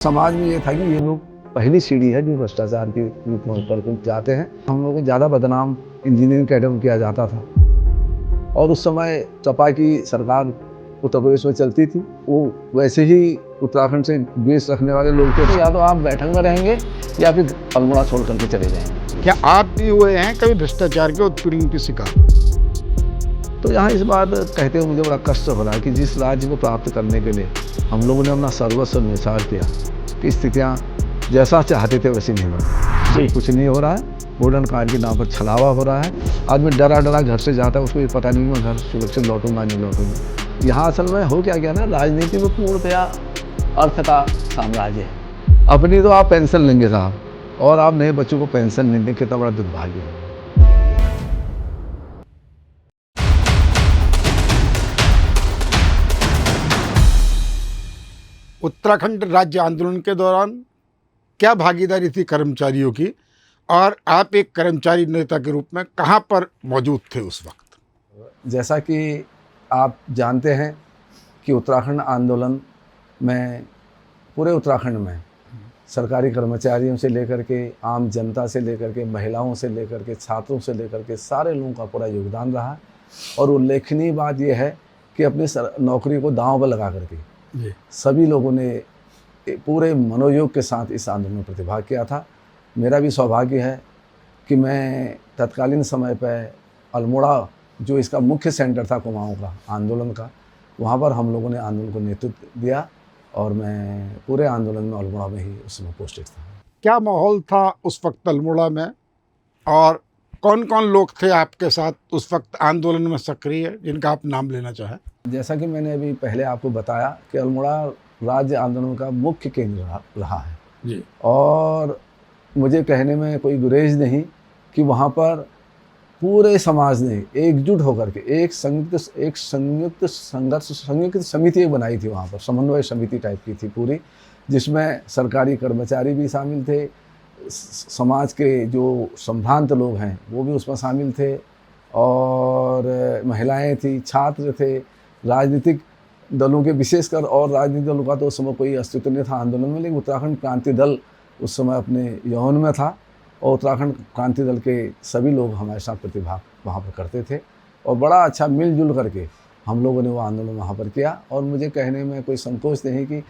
समाज में ये था कि ये लोग पहली सीढ़ी है जो भ्रष्टाचार के रूप में ऊपर जाते हैं। हम लोगों को ज़्यादा बदनाम इंजीनियरिंग कैडर में किया जाता था और उस समय सपा की सरकार उत्तर प्रदेश में चलती थी। वो वैसे ही उत्तराखंड से द्वेष रखने वाले लोग थे, या तो आप बैठक में रहेंगे या फिर अल्मोड़ा छोड़ करके चले जाएंगे। क्या आप भी हुए हैं कभी भ्रष्टाचार के उत्पीड़न की शिकार? तो यहाँ इस बात कहते हुए मुझे बड़ा कष्ट हो रहा है कि जिस राज्य को प्राप्त करने के लिए हम लोगों ने अपना सर्वस्व निछावर किया कि स्थितियाँ जैसा चाहते थे वैसे नहीं हो रही। कुछ नहीं हो रहा है। गोल्डन कार्ड के नाम पर छलावा हो रहा है। आदमी डरा डरा घर से जाता है, उसको पता नहीं मैं घर सुरक्षित लौटूंगा नहीं लौटूंगा। यहाँ असल में हो क्या गया ना, राजनीति में पूर्णतया अर्थ का साम्राज्य है। अपनी तो आप पेंशन लेंगे साहब, और आप नए बच्चों को पेंशन नहीं देंगे, कितना बड़ा दुर्भाग्य है। उत्तराखंड राज्य आंदोलन के दौरान क्या भागीदारी थी कर्मचारियों की, और आप एक कर्मचारी नेता के रूप में कहां पर मौजूद थे उस वक्त? जैसा कि आप जानते हैं कि उत्तराखंड आंदोलन में पूरे उत्तराखंड में सरकारी कर्मचारियों से लेकर के आम जनता से लेकर के महिलाओं से लेकर के छात्रों से लेकर के सारे लोगों का पूरा योगदान रहा। और उल्लेखनीय बात यह है कि अपनी नौकरी को दांव पर लगा करके सभी लोगों ने पूरे मनोयोग के साथ इस आंदोलन में प्रतिभाग किया था। मेरा भी सौभाग्य है कि मैं तत्कालीन समय पर अल्मोड़ा, जो इसका मुख्य सेंटर था कुमाऊं का आंदोलन का, वहाँ पर हम लोगों ने आंदोलन को नेतृत्व दिया और मैं पूरे आंदोलन में अल्मोड़ा में ही उस समय पोस्टेड था। क्या माहौल था उस वक्त अल्मोड़ा में, और कौन कौन लोग थे आपके साथ उस वक्त आंदोलन में सक्रिय, जिनका आप नाम लेना चाहें? जैसा कि मैंने अभी पहले आपको बताया कि अल्मोड़ा राज्य आंदोलन का मुख्य केंद्र रहा है जी। और मुझे कहने में कोई गुरेज नहीं कि वहाँ पर पूरे समाज ने एकजुट होकर के एक संयुक्त समिति बनाई थी। वहाँ पर समन्वय समिति टाइप की थी पूरी, जिसमें सरकारी कर्मचारी भी शामिल थे, समाज के जो संभ्रांत लोग हैं वो भी उसमें शामिल थे, और महिलाएं थी, छात्र थे, राजनीतिक दलों के विशेषकर, और राजनीतिक दलों का तो उस समय कोई अस्तित्व नहीं था आंदोलन में, लेकिन उत्तराखंड क्रांति दल उस समय अपने यौवन में था और उत्तराखंड क्रांति दल के सभी लोग हमारे साथ प्रतिभाग वहाँ पर करते थे और बड़ा अच्छा मिलजुल करके हम लोगों ने वो आंदोलन वहाँ पर किया। और मुझे कहने में कोई संकोच नहीं कि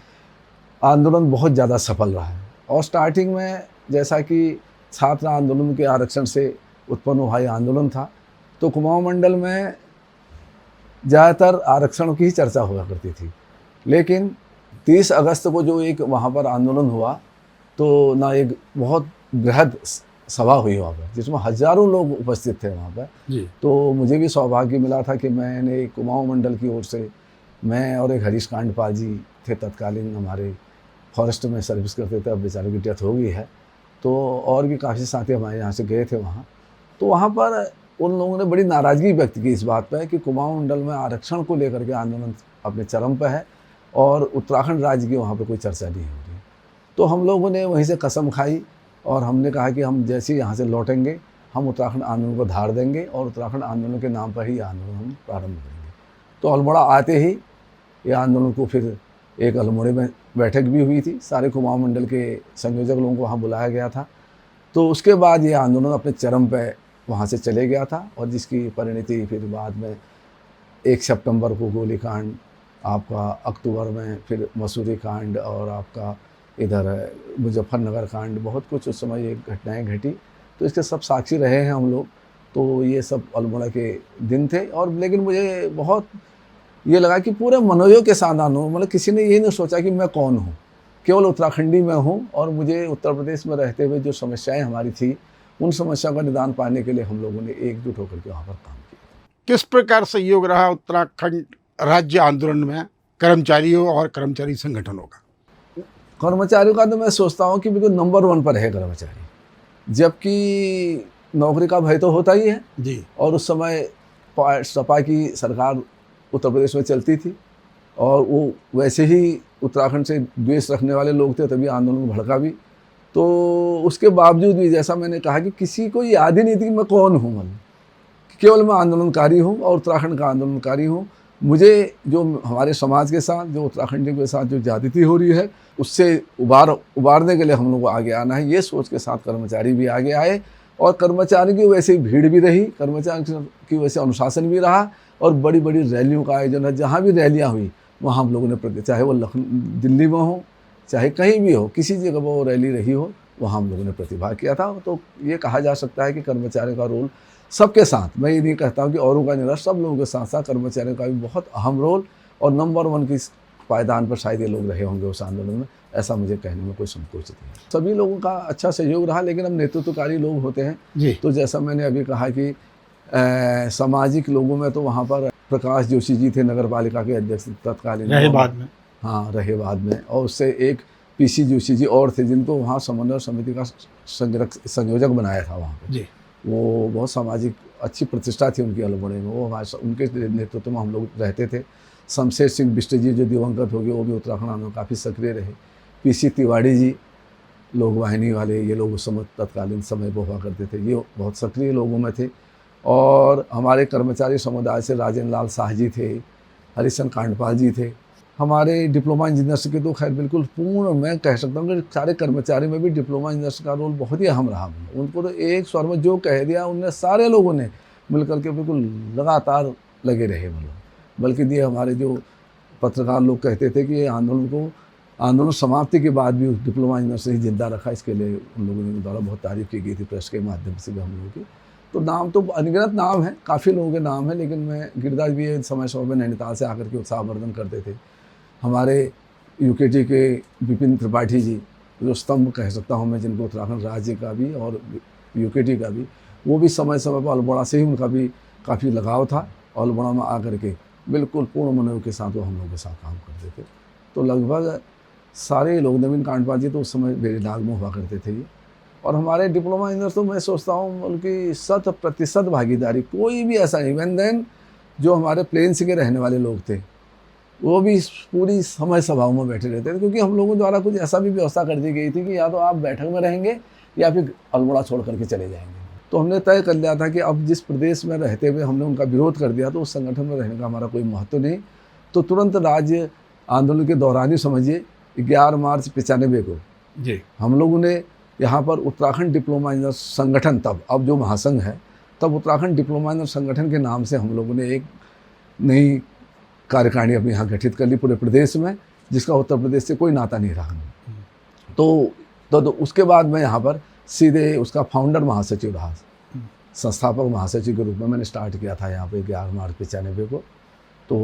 आंदोलन बहुत ज़्यादा सफल रहा है। और स्टार्टिंग में जैसा कि छात्र आंदोलन के आरक्षण से उत्पन्न हुआ आंदोलन था, तो कुमाऊं मंडल में ज़्यादातर आरक्षण की ही चर्चा हुआ करती थी, लेकिन 30 अगस्त को जो एक वहाँ पर आंदोलन हुआ तो ना एक बहुत बृहद सभा हुई वहाँ पर, जिसमें हज़ारों लोग उपस्थित थे वहाँ पर जी। तो मुझे भी सौभाग्य मिला था कि मैंने कुमाऊं मंडल की ओर से, मैं और एक हरीश कांडपाल जी थे, तत्कालीन हमारे फॉरेस्ट में सर्विस करते थे, अब बेचारों की डेथ हो गई है, तो और भी काफ़ी साथी हमारे यहाँ से गए थे वहाँ। तो वहाँ पर उन लोगों ने बड़ी नाराज़गी व्यक्त की इस बात पर कि कुमाऊं मंडल में आरक्षण को लेकर के आंदोलन अपने चरम पर है और उत्तराखंड राज्य की वहाँ पर कोई चर्चा नहीं हो रही। तो हम लोगों ने वहीं से कसम खाई और हमने कहा कि हम जैसे ही यहाँ से लौटेंगे हम उत्तराखंड आंदोलन को धार देंगे और उत्तराखंड आंदोलन के नाम पर ही आंदोलन हम प्रारंभ करेंगे। तो अल्मोड़ा आते ही ये आंदोलन को फिर एक अल्मोड़े में बैठक भी हुई थी, सारे कुमाऊं मंडल के संयोजक लोगों को वहाँ बुलाया गया था। तो उसके बाद ये आंदोलन अपने चरम पर वहाँ से चले गया था और जिसकी परिणति फिर बाद में 1 सितंबर को गोलीकांड, आपका अक्टूबर में फिर मसूरी कांड और आपका इधर मुजफ्फरनगर कांड, बहुत कुछ उस समय ये घटनाएं घटी। तो इसके सब साक्षी रहे हैं हम लोग। तो ये सब अल्मोड़ा के दिन थे। और लेकिन मुझे बहुत ये लगा कि पूरे मनोयोग के साथ आना, मतलब किसी ने ये नहीं सोचा कि मैं कौन हूँ, केवल उत्तराखंडी में हूँ और मुझे उत्तर प्रदेश में रहते हुए जो समस्याएँ हमारी थी उन समस्याओं का निदान पाने के लिए हम लोगों ने एकजुट होकर के वहाँ पर काम किया। किस प्रकार सहयोग रहा उत्तराखंड राज्य आंदोलन में कर्मचारियों और कर्मचारी संगठनों का? कर्मचारियों का तो मैं सोचता हूँ कि बिल्कुल नंबर 1 पर है कर्मचारी, जबकि नौकरी का भय तो होता ही है जी। और उस समय सपा की सरकार उत्तर प्रदेश में चलती थी और वो वैसे ही उत्तराखंड से द्वेष रखने वाले लोग थे, तभी आंदोलन भड़का भी। तो उसके बावजूद भी जैसा मैंने कहा कि किसी को याद ही नहीं थी कि मैं कौन हूँ, मतलब केवल मैं आंदोलनकारी हूँ और उत्तराखंड का आंदोलनकारी हूँ मुझे जो हमारे समाज के साथ, जो उत्तराखंडियों के साथ जो ज़्यादती हो रही है, उससे उबारने के लिए हम लोग को आगे आना है। ये सोच के साथ कर्मचारी भी आगे आए और कर्मचारी की वैसे ही भीड़ भी रही, कर्मचारी की वजह से अनुशासन भी रहा और बड़ी बड़ी रैलियों का आयोजन है। जहाँ भी रैलियाँ हुई वहाँ हम लोगों ने, चाहे वो दिल्ली में हो, चाहे कहीं भी हो, किसी जगह वो रैली रही हो, वहाँ हम लोगों ने प्रतिभाग किया था। तो ये कहा जा सकता है कि कर्मचारियों का रोल सबके साथ, मैं ये नहीं कहता हूँ कि औरों का नहीं रहा, सब लोगों के साथ साथ कर्मचारियों का भी बहुत अहम रोल और नंबर 1 की पायदान पर शायद ये लोग रहे होंगे उस आंदोलन में, ऐसा मुझे कहने में कोई संकोच नहीं है। सभी लोगों का अच्छा सहयोग रहा, लेकिन अब नेतृत्वकारी लोग होते हैं जी। तो जैसा मैंने अभी कहा कि सामाजिक लोगों में तो वहाँ पर प्रकाश जोशी जी थे नगर पालिका के अध्यक्ष तत्कालीन, रहे बाद में। हाँ, रहे बाद में, और उससे एक पीसी जोशी जी और थे जिनको वहाँ समन्वय समिति का संयोजक बनाया था वहाँ पर। जी। वो बहुत सामाजिक अच्छी प्रतिष्ठा थी उनकी अल्मोड़े में, वो उनके नेतृत्व में हम लोग रहते थे। शमशेर सिंह बिष्ट जी जो दिवंगत हो गए, वो भी उत्तराखंड में काफ़ी सक्रिय रहे। पीसी तिवारी जी लोक वाहिनी वाले, ये लोग उस समय तत्कालीन समय पर हुआ करते थे, ये बहुत सक्रिय लोगों में थे। और हमारे कर्मचारी समुदाय से राजेंद्र लाल शाह जी थे, हरिशन कांडपाल जी थे। हमारे डिप्लोमा इंजीनियर्स के तो खैर बिल्कुल पूर्ण, मैं कह सकता हूँ कि सारे कर्मचारी में भी डिप्लोमा इंजीनियर्स का रोल बहुत ही अहम रहा। उनको तो एक स्वर में जो कह दिया उनने सारे लोगों ने मिलकर के बिल्कुल लगातार लगे रहे। बल्कि ये हमारे जो पत्रकार लोग कहते थे कि ये आंदोलन समाप्ति के बाद भी उस डिप्लोमा इंजीनियर्स से ही जिंदा रखा, इसके लिए उन लोगों ने द्वारा बहुत तारीफ की गई थी प्रेस के माध्यम से भी हम लोगों की। तो नाम तो अनगिनत नाम है, काफ़ी लोगों के नाम है, लेकिन मैं गिरिराज भी समय समय में नैनीताल से आकर के उत्साहवर्धन करते थे। हमारे यूकेटी के विपिन त्रिपाठी जी, जो स्तंभ कह सकता हूँ मैं, जिनको उत्तराखंड राज्य का भी और यूकेटी का भी, वो भी समय समय पर अल्मोड़ा से ही उनका भी काफ़ी लगाव था। अल्मोड़ा में आकर के बिल्कुल पूर्ण मनोयोग के साथ वो हम लोगों के साथ काम करते थे। तो लगभग सारे लोग, नवीन कांडपाल जी तो उस समय बेरीनाग में हुआ करते थे ये, और हमारे डिप्लोमा इंजीनियर तो मैं सोचता हूँ बल्कि 100% भागीदारी, कोई भी ऐसा नहीं। इवन देन जो हमारे प्लेन्स के रहने वाले लोग थे वो भी पूरी समय सभाओं में बैठे रहते थे, क्योंकि हम लोगों द्वारा कुछ ऐसा भी व्यवस्था कर दी गई थी कि या तो आप बैठक में रहेंगे या फिर अल्मोड़ा छोड़ करके चले जाएंगे। तो हमने तय कर लिया था कि अब जिस प्रदेश में रहते हुए हमने उनका विरोध कर दिया तो उस संगठन में रहने का हमारा कोई महत्व नहीं। तो तुरंत राज्य आंदोलन के दौरान ही समझिए 11 मार्च 95 को जी हम लोगों ने यहाँ पर उत्तराखंड डिप्लोमा इंजीनियर संगठन, तब अब जो महासंघ है, तब उत्तराखंड डिप्लोमा इंजीनियर संगठन के नाम से हम लोगों ने एक नई कार्यकारिणी अपने यहाँ गठित कर ली पूरे प्रदेश में, जिसका उत्तर प्रदेश से कोई नाता नहीं रहा। तो उसके बाद मैं यहाँ पर सीधे उसका फाउंडर महासचिव रहा, संस्थापक महासचिव के रूप में मैंने स्टार्ट किया था यहाँ पे 11 मार्च 95 को। तो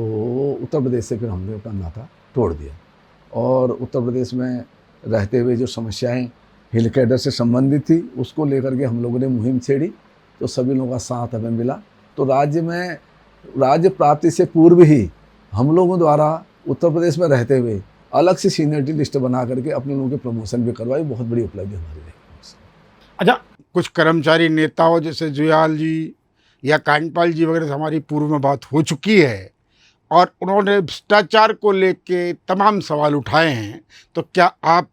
उत्तर प्रदेश से फिर हमने अपना नाता तोड़ दिया, और उत्तर प्रदेश में रहते हुए जो समस्याएं हिल कैडर से संबंधित थी उसको लेकर के हम लोगों ने मुहिम छेड़ी। तो सभी लोगों का साथ हमें मिला। तो राज्य प्राप्ति से पूर्व ही हम लोगों द्वारा उत्तर प्रदेश में रहते हुए अलग से सीनियरिटी लिस्ट बना करके अपने लोगों के प्रमोशन भी करवाई। बहुत बड़ी उपलब्धि हमारी रही। अच्छा, कुछ कर्मचारी नेताओं जैसे जुयाल जी या कांडपाल जी वगैरह से हमारी पूर्व में बात हो चुकी है और उन्होंने भ्रष्टाचार को लेके तमाम सवाल उठाए हैं, तो क्या आप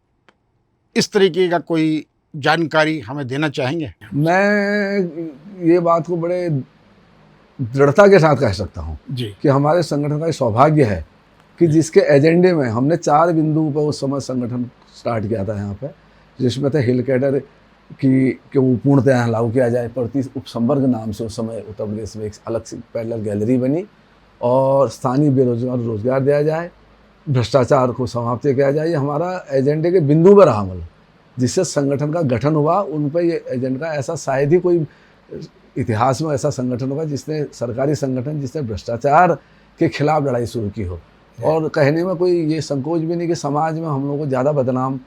इस तरीके का कोई जानकारी हमें देना चाहेंगे? मैं ये बात को बड़े दृढ़ता के साथ कह सकता हूँ जी कि हमारे संगठन का ये सौभाग्य है कि जिसके एजेंडे में हमने 4 बिंदुओं पर उस समय संगठन स्टार्ट किया था यहाँ पे, जिसमें थे हिल कैडर कि वो पूर्णतः यहाँ लागू किया जाए। प्रति उपसंवर्ग नाम से उस समय उत्तर प्रदेश में एक अलग से पैरेलल गैलरी बनी, और स्थानीय बेरोजगार रोजगार दिया जाए, भ्रष्टाचार को समाप्त किया जाए। ये हमारा एजेंडे के बिंदु पर रहा, मतलब जिससे संगठन का गठन हुआ उन पर ये एजेंडा, ऐसा शायद ही कोई इतिहास में ऐसा संगठन होगा जिसने, सरकारी संगठन जिसने भ्रष्टाचार के खिलाफ लड़ाई शुरू की हो। और कहने में कोई ये संकोच भी नहीं कि समाज में हम लोगों को ज़्यादा बदनाम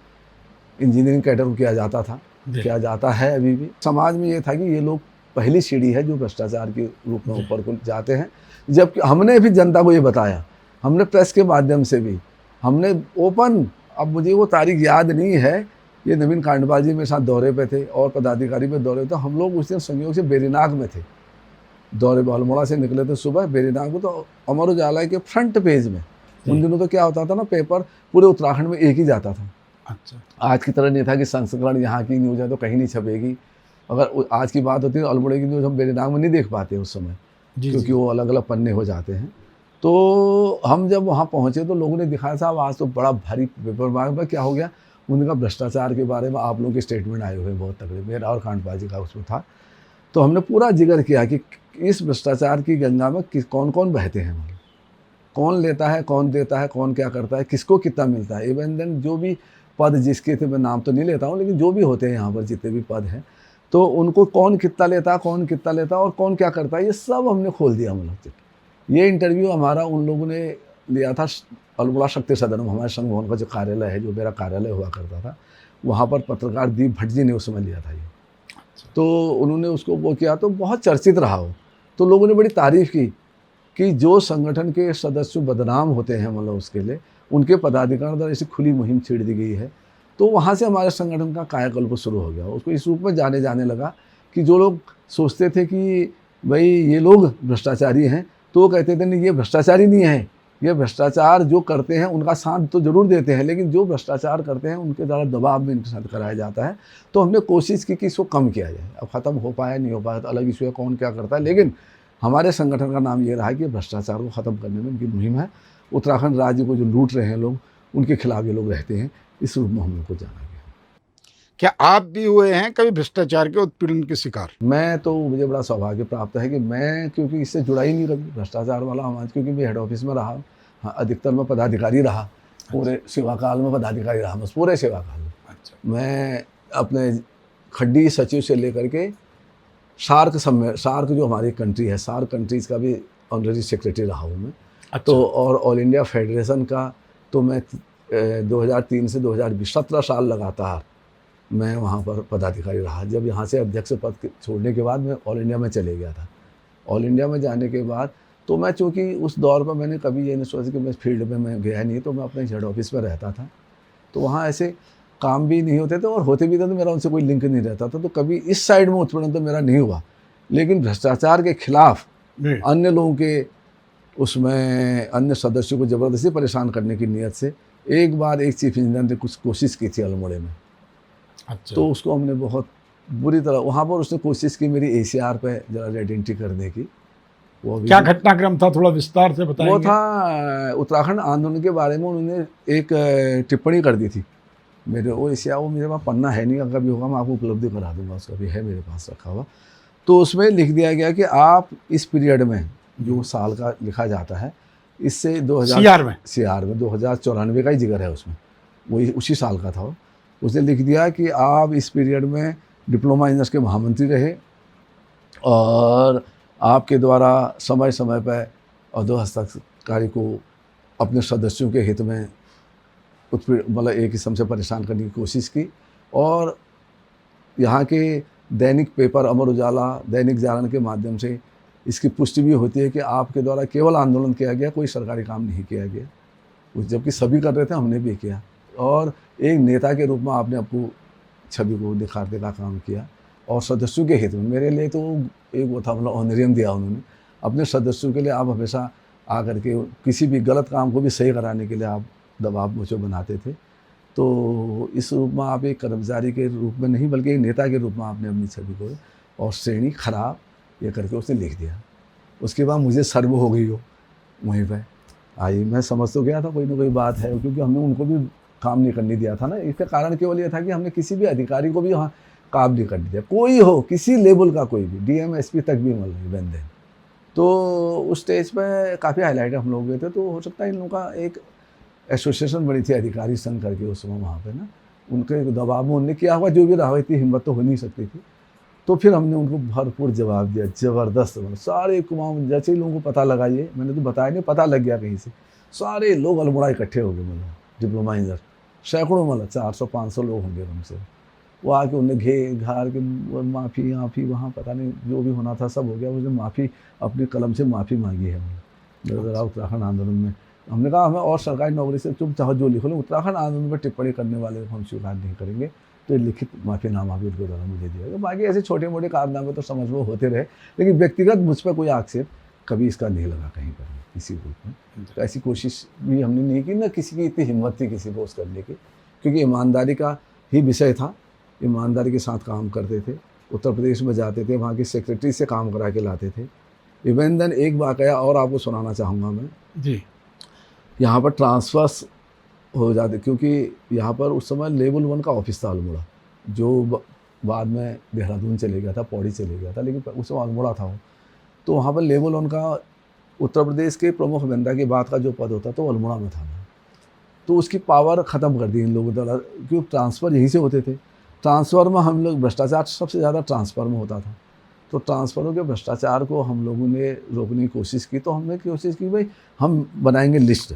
इंजीनियरिंग कैडर को किया जाता था, किया जाता है अभी भी। समाज में ये था कि ये लोग पहली सीढ़ी है जो भ्रष्टाचार के रूप में ऊपर को जाते हैं। जबकि हमने भी जनता को ये बताया, हमने प्रेस के माध्यम से भी हमने ओपन, अब मुझे वो तारीख याद नहीं है, ये नवीन कांडपाल जी मेरे साथ दौरे पे थे और पदाधिकारी पे दौरे पे, तो हम लोग उस दिन संयोग से बेरीनाग में थे, दौरे पे अल्मोड़ा से निकले थे सुबह बेरीनाग में। तो अमर उजाला के फ्रंट पेज में उन दिनों तो क्या होता था ना, पेपर पूरे उत्तराखंड में एक ही जाता था। अच्छा, आज की तरह नहीं था कि संस्करण यहाँ की न्यूज़ है तो कहीं नहीं छपेगी। अगर आज की बात होती है तो अल्मोड़े की न्यूज़ हम बेरीनाग में नहीं देख पाते उस समय, क्योंकि वो अलग अलग पन्ने हो जाते हैं। तो हम जब वहाँ पहुँचे तो लोगों ने दिखाया, साहब आज तो बड़ा भारी पेपर मांग क्या हो गया। उनका भ्रष्टाचार के बारे में आप लोगों के स्टेटमेंट आए हुए बहुत तगड़े, मेरा और कांडपाल जी का उसमें था। तो हमने पूरा जिक्र किया कि इस भ्रष्टाचार की गंगा में कौन कौन बहते हैं, मतलब कौन लेता है, कौन देता है, कौन क्या करता है, किसको कितना मिलता है। इवन देन जो भी पद जिसके थे, मैं नाम तो नहीं लेता हूँ, लेकिन जो भी होते हैं यहाँ पर जितने भी पद हैं, तो उनको कौन कितना लेता है, कौन कितना लेता है और कौन क्या करता है, ये सब हमने खोल दिया। मतलब ये इंटरव्यू हमारा उन लोगों ने लिया था अल्मोड़ा शक्ति सदन में, हमारे संघ भवन का जो कार्यालय है, जो मेरा कार्यालय हुआ करता था, वहाँ पर पत्रकार दीप भट्ट जी ने उस समय लिया था ये। तो उन्होंने उसको वो किया तो बहुत चर्चित रहा वो। तो लोगों ने बड़ी तारीफ़ की कि जो संगठन के सदस्य बदनाम होते हैं, मतलब उसके लिए उनके पदाधिकारियों द्वारा ऐसी खुली मुहिम छेड़ दी गई है। तो वहाँ से हमारे संगठन का कायाकल्प शुरू हो गया। उसको इस रूप में जाने लगा कि जो लोग सोचते थे कि भाई ये लोग भ्रष्टाचारी हैं, तो वो कहते थे नहीं, ये भ्रष्टाचारी नहीं है, ये भ्रष्टाचार जो करते हैं उनका साथ तो जरूर देते हैं, लेकिन जो भ्रष्टाचार करते हैं उनके द्वारा दबाव में इनके साथ कराया जाता है। तो हमने कोशिश की कि इसको कम किया जाए। अब ख़त्म हो पाया नहीं हो पाया तो अलग इशू है, कौन क्या करता है, लेकिन हमारे संगठन का नाम ये रहा है कि भ्रष्टाचार को ख़त्म करने में उनकी मुहिम है। उत्तराखंड राज्य को जो लूट रहे हैं लोग, उनके खिलाफ ये लोग रहते हैं, इस रूप में हम लोग को जाना गया। क्या आप भी हुए हैं कभी भ्रष्टाचार के उत्पीड़न के शिकार? मैं तो, मुझे बड़ा सौभाग्य प्राप्त है कि मैं, क्योंकि इससे जुड़ा ही नहीं कभी भ्रष्टाचार वाला हमारा, क्योंकि मैं हेड ऑफिस में रहा, हाँ, अधिकतर मैं पदाधिकारी रहा, पूरे सेवाकाल में पदाधिकारी रहा, बस पूरे सेवाकाल में। अच्छा। मैं अपने खड्डी सचिव से लेकर के सार्क जो हमारी कंट्री है, सार्क कंट्रीज़ का भी ऑनररी सेक्रेटरी रहा हूँ मैं। अच्छा। तो और ऑल इंडिया फेडरेशन का तो मैं 2003 से 2020 17 साल लगातार मैं वहाँ पर पदाधिकारी रहा। जब यहाँ से अध्यक्ष पद छोड़ने के बाद मैं ऑल इंडिया में चले गया था। ऑल इंडिया में जाने के बाद तो मैं, चूँकि उस दौर पर मैंने कभी ये नहीं सोचा कि मैं फील्ड में मैं गया नहीं, तो मैं अपने हेड ऑफिस में रहता था। तो वहाँ ऐसे काम भी नहीं होते थे, और होते भी थे तो मेरा उनसे कोई लिंक नहीं रहता था। तो कभी इस साइड में उत्पीड़न तो मेरा नहीं हुआ, लेकिन भ्रष्टाचार के खिलाफ अन्य लोगों के उसमें अन्य सदस्यों को ज़बरदस्ती परेशान करने की नीयत से एक बार एक चीफ इंजीनियर ने कुछ कोशिश की थी अल्मोड़े में। अच्छा। तो उसको हमने बहुत बुरी तरह, वहाँ पर उसने कोशिश की मेरी ACR पे जरा रेड एंट्री करने की। वो क्या घटनाक्रम था, थोड़ा विस्तार से बताएंगे? वो था उत्तराखंड आंदोलन के बारे में उन्होंने एक टिप्पणी कर दी थी मेरे, वो ACR, वो मेरे पास पन्ना है नहीं, अगर कभी होगा मैं आपको उपलब्धि करा दूंगा, उसका भी है मेरे पास रखा हुआ। तो उसमें लिख दिया गया कि आप इस पीरियड में, जो साल का लिखा जाता है, इससे 2000 CR में 2094 का ही जिक्र है उसमें, वही उसी साल का था वो। उसने लिख दिया कि आप इस पीरियड में डिप्लोमा इंजीनियर्स के महामंत्री रहे, और आपके द्वारा समय समय पर अधो हस्ताक्षरकारी को अपने सदस्यों के हित में मतलब एक किस्म से परेशान करने की कोशिश की। और यहाँ के दैनिक पेपर अमर उजाला, दैनिक जागरण के माध्यम से इसकी पुष्टि भी होती है कि आपके द्वारा केवल आंदोलन किया गया, कोई सरकारी काम नहीं किया गया, जबकि सभी कर रहे थे, हमने भी किया। और एक नेता के रूप में आपने आपको छवि को दिखाने का काम किया, और सदस्यों के हित में, मेरे लिए तो एक वो था, मतलब ऑनरियम दिया उन्होंने अपने सदस्यों के लिए। आप हमेशा आकर के किसी भी गलत काम को भी सही कराने के लिए आप दबाव मुझे बनाते थे। तो इस रूप में आप एक कर्मचारी के रूप में नहीं, बल्कि एक नेता के रूप में आपने अपनी छवि को और श्रेणी खराब ये करके उसने लिख दिया। उसके बाद मुझे सर्व हो गई हो वहीं पर आई, मैं समझ तो गया था कोई ना कोई बात है, क्योंकि हमने उनको भी काम नहीं करने दिया था ना। इसका कारण केवल ये था कि हमने किसी भी अधिकारी को भी वहाँ काम नहीं करने दिया, कोई हो, किसी लेवल का कोई भी, DM SP तक भी मतलब बन दें। तो उस स्टेज पे काफ़ी हाईलाइट हम लोग गए थे। तो हो सकता है इन लोगों का एक एसोसिएशन बनी थी, अधिकारी संघ करके उस समय, वहाँ पे ना उनके दबाव में उनने किया हुआ जो भी रहा, इतनी हिम्मत तो हो नहीं सकती थी। तो फिर हमने उनको भरपूर जवाब दिया, ज़बरदस्त, मतलब सारे कुमाऊं, जैसे ही लोगों को पता लगा, ये मैंने तो बताया नहीं, पता लग गया कहीं से, सारे लोग अल्मोड़ा इकट्ठे हो गए, मतलब डिप्लोमा इंजीनियर सैकड़ों, मतलब 400-500 लोग होंगे हमसे। वो आके उन्हें घार के माफ़ी वहाँ पता नहीं जो भी होना था सब हो गया। मुझे माफ़ी, अपनी कलम से माफ़ी मांगी है मैंने उत्तराखंड आंदोलन में। हमने कहा हमें और सरकारी नौकरी से तुम चाहो जो लिखो, उत्तराखंड आंदोलन पर टिप्पणी करने वाले को हम स्वीकार नहीं करेंगे। तो ये लिखित माफ़ीनामा भी उनके द्वारा मुझे दिया गया। बाकी ऐसे छोटे मोटे कारनामे तो समझ वो होते रहे, लेकिन व्यक्तिगत मुझ पर कोई आक्षेप कभी इसका नहीं लगा कहीं पर किसी रूप में। तो ऐसी कोशिश भी हमने नहीं की, ना किसी की इतनी हिम्मत थी किसी को उस करने की, क्योंकि ईमानदारी का ही विषय था। ईमानदारी के साथ काम करते थे, उत्तर प्रदेश में जाते थे, वहाँ के सेक्रेटरी से काम करा के लाते थे। इवन देन एक वाकया और आपको सुनाना चाहूँगा मैं। जी। यहाँ पर ट्रांसफर्स हो जाते, क्योंकि यहाँ पर उस समय लेवल 1 का ऑफिस था अल्मोड़ा, जो बाद में देहरादून चले गया था, पौड़ी चले गया था, लेकिन उस समय अल्मोड़ा था वो। तो वहाँ पर लेवल 1 का उत्तर प्रदेश के प्रमुख अभियंता के बाद का जो पद होता तो अल्मोड़ा में था। तो उसकी पावर ख़त्म कर दी इन लोगों द्वारा, क्योंकि ट्रांसफ़र यहीं से होते थे। ट्रांसफ़र में हम लोग, भ्रष्टाचार सबसे ज़्यादा ट्रांसफ़र में होता था। तो ट्रांसफ़रों के भ्रष्टाचार को हम लोगों ने रोकने की कोशिश की। तो हमने कोशिश की भाई हम बनाएंगे लिस्ट,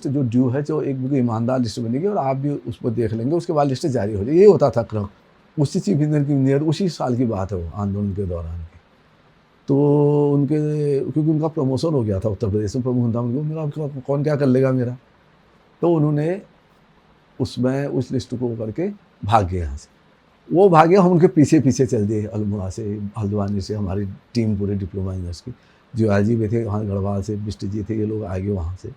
जो ड्यू है, जो एक बिल्कुल ईमानदार लिस्ट बनेगी और आप भी उसको देख लेंगे, उसके बाद लिस्ट जारी हो जाएगी। ये होता था क्रम। उसी चीफ इंजीनियर की उसी साल की बात है वो, आंदोलन के दौरान की। तो उनके, क्योंकि उनका प्रमोशन हो गया था उत्तर प्रदेश में, प्रमुख था उनको, कौन क्या कर लेगा मेरा। तो उन्होंने उसमें उस लिस्ट को करके भाग गए यहाँ से। वो भागे, हम उनके पीछे पीछे चल दिए, अल्मोड़ा से, हल्द्वानी से हमारी टीम पूरे डिप्लोमा इंजीनियर्स की, जुयाल जी भी थे वहाँ, गढ़वाल से बिष्ट जी थे, ये लोग आगे वहाँ से।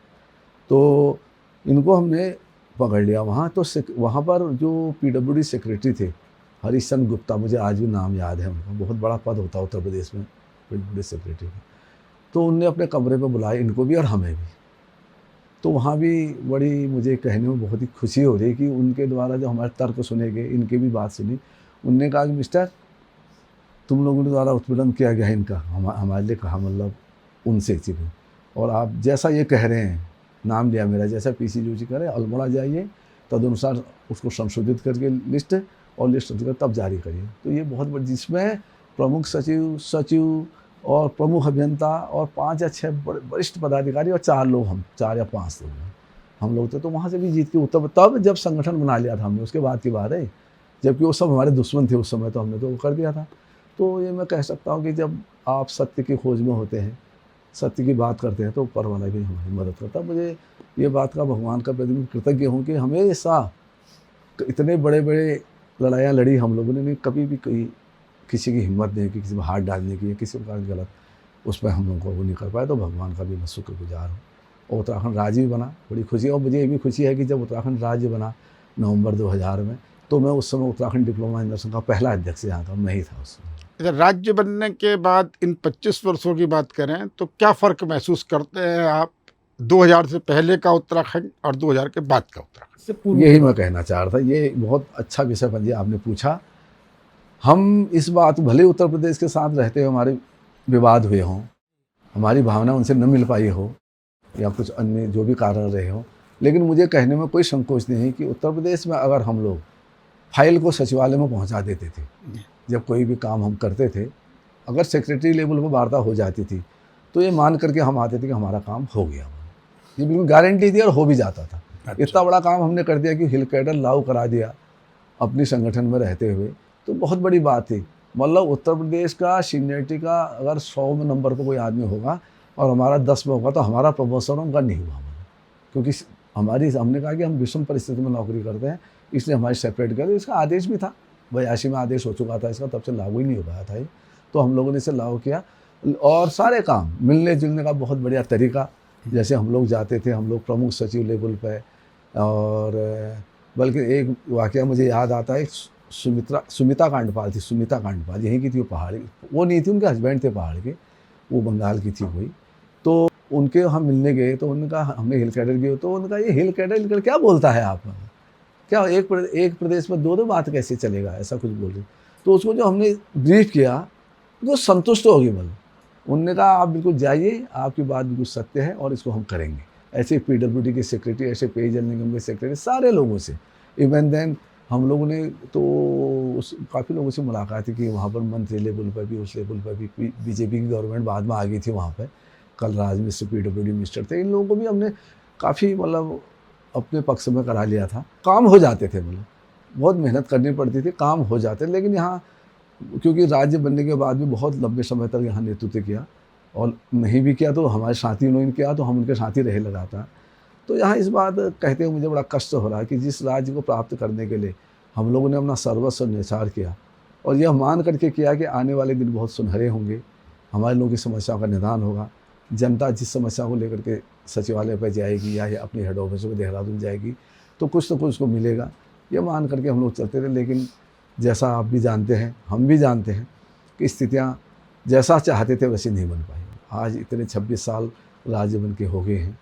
तो इनको हमने पकड़ लिया वहाँ। तो वहाँ पर जो PWD सेक्रेटरी थे हरीश चंद्र गुप्ता, मुझे आज भी नाम याद है उनका, बहुत बड़ा पद होता है उत्तर प्रदेश में PWD सेक्रेटरी का। तो उनने अपने कमरे पे बुलाया इनको भी और हमें भी। तो वहाँ भी बड़ी, मुझे कहने में बहुत ही खुशी हो रही कि उनके द्वारा जो हमारे तर्क सुने गए, इनकी भी बात सुनी। उनने कहा कि मिस्टर, तुम लोगों के द्वारा उत्पीड़न किया गया है इनका, हमारे लिए कहा, मतलब उनसे चीज़, और आप जैसा ये कह रहे हैं, नाम लिया मेरा, जैसा PC जोशी कह रहे हैं, अल्मोड़ा जाइए, तदनुसार उसको संशोधित करके लिस्ट, और लिस्ट तब जारी करिए। तो ये बहुत बड़ी, जिसमें प्रमुख सचिव और प्रमुख अभियंता और 5 या 6 वरिष्ठ पदाधिकारी और 4 लोग, हम 4 या 5 लोग हम लोग थे। तो वहाँ से भी जीत के उत्तर, तब जब संगठन बना लिया था हमने, उसके बाद की बात है, जबकि वो सब हमारे दुश्मन थे उस समय, तो हमने तो वो कर दिया था। तो ये मैं कह सकता हूँ कि जब आप सत्य की खोज में होते हैं, सत्य की बात करते हैं, तो ऊपर वाला भी हमारी मदद करता है। मुझे ये बात का भगवान का प्रति कृतज्ञ हूँ कि हमेशा इतने बड़े बड़े लड़ाइयाँ लड़ी हम लोगों ने, कभी भी किसी की हिम्मत नहीं की, किसी पर हाथ डालने की, किसी प्रकार की गलत उस पर हम लोगों को वो नहीं कर पाए। तो भगवान का भी मैं शुक्रगुजार हूँ। और उत्तराखंड राज्य भी बना, बड़ी खुशी है। और मुझे ये भी खुशी है कि जब उत्तराखंड राज्य बना नवंबर 2000 में, तो मैं उस समय उत्तराखंड डिप्लोमा इंजीनियर संघ का पहला अध्यक्ष यहाँ था, मैं ही था उस समय। अच्छा, राज्य बनने के बाद इन 25 वर्षों की बात करें तो क्या फ़र्क महसूस करते हैं आप 2000 से पहले का उत्तराखंड और 2000 के बाद का उत्तराखंड? यही मैं कहना चाह रहा था। ये बहुत अच्छा विषय पंजी आपने पूछा। हम इस बात, भले उत्तर प्रदेश के साथ रहते हुए हमारे विवाद हुए हों, हमारी भावना उनसे न मिल पाई हो, या कुछ अन्य जो भी कारण रहे हों, लेकिन मुझे कहने में कोई संकोच नहीं है कि उत्तर प्रदेश में अगर हम लोग फाइल को सचिवालय में पहुंचा देते थे, जब कोई भी काम हम करते थे, अगर सेक्रेटरी लेवल पर वार्ता हो जाती थी, तो ये मान करके हम आते थे कि हमारा काम हो गया। ये बिल्कुल गारंटी थी और हो भी जाता था। अच्छा। इतना बड़ा काम हमने कर दिया कि हिल कैडर लागू करा दिया अपनी संगठन में रहते हुए, तो बहुत बड़ी बात थी। मतलब उत्तर प्रदेश का सीनियरिटी का अगर 100 में नंबर पर कोई आदमी होगा और हमारा 10 में होगा, तो हमारा प्रमोशन उनका नहीं हुआ। क्योंकि हमने कहा कि हम विषम परिस्थिति में नौकरी करते हैं, इसलिए हमारी सेपरेट कर, इसका आदेश भी था, 82 में आदेश हो चुका था इसका, तब से लागू ही नहीं हो पाया था ये। तो हम लोगों ने इसे लागू किया। और सारे काम मिलने जुलने का बहुत बढ़िया तरीका, जैसे हम लोग जाते थे, हम लोग प्रमुख सचिव लेवल पे, और बल्कि एक वाकया मुझे याद आता है, सुमिता कांडपाल थी, सुमिता कांडपाल यहीं की थी, वो पहाड़ी, वो नहीं थी, उनके हस्बैंड थे पहाड़ के, वो बंगाल की थी कोई। तो उनके हम मिलने गए, तो उन्होंने कहा हमने हिल कैडर गए, तो उन्होंने कहा ये हिल कैडर क्या बोलता है आप, क्या एक प्रदेश में 2 बात कैसे चलेगा, ऐसा कुछ बोल रहे। तो उसको जो हमने ब्रीफ किया, वो संतुष्ट हो गई। मतलब उन्होंने कहा आप बिल्कुल जाइए, आपकी बात बिल्कुल सत्य है और इसको हम करेंगे। ऐसे PWD के सेक्रेटरी, ऐसे पेयजल निगम के सेक्रेटरी, सारे लोगों से, इवन देन हम लोगों ने तो काफ़ी लोगों से मुलाकात की कि वहाँ पर मंत्री लेवल पर भी, उस लेवल पर भी, बीजेपी की गवर्नमेंट बाद में आ गई थी वहाँ पर, कलराज मिश्र PWD मिनिस्टर थे, इन लोगों को भी हमने काफ़ी मतलब अपने पक्ष में करा लिया था। काम हो जाते थे, मतलब बहुत मेहनत करनी पड़ती थी, काम हो जाते। लेकिन यहाँ क्योंकि राज्य बनने के बाद भी बहुत लंबे समय तक यहाँ नेतृत्व किया, और नहीं भी किया तो हमारे साथी उन्होंने किया, तो हम उनके साथ ही रहे लगातार। तो यहाँ इस बात कहते हुए मुझे बड़ा कष्ट हो रहा है कि जिस राज्य को प्राप्त करने के लिए हम लोगों ने अपना सर्वस्व न्यौछावर किया, और यह मान करके किया कि आने वाले दिन बहुत सुनहरे होंगे, हमारे लोगों की समस्याओं का निदान होगा, जनता जिस समस्या को लेकर के सचिवालय पर जाएगी या अपनी हेड ऑफिस में देहरादून जाएगी, तो कुछ उसको मिलेगा, ये मान करके हम लोग चलते थे। लेकिन जैसा आप भी जानते हैं, हम भी जानते हैं कि स्थितियाँ जैसा चाहते थे वैसे नहीं बन पाई। आज इतने 26 साल राज्य बन के हो गए हैं,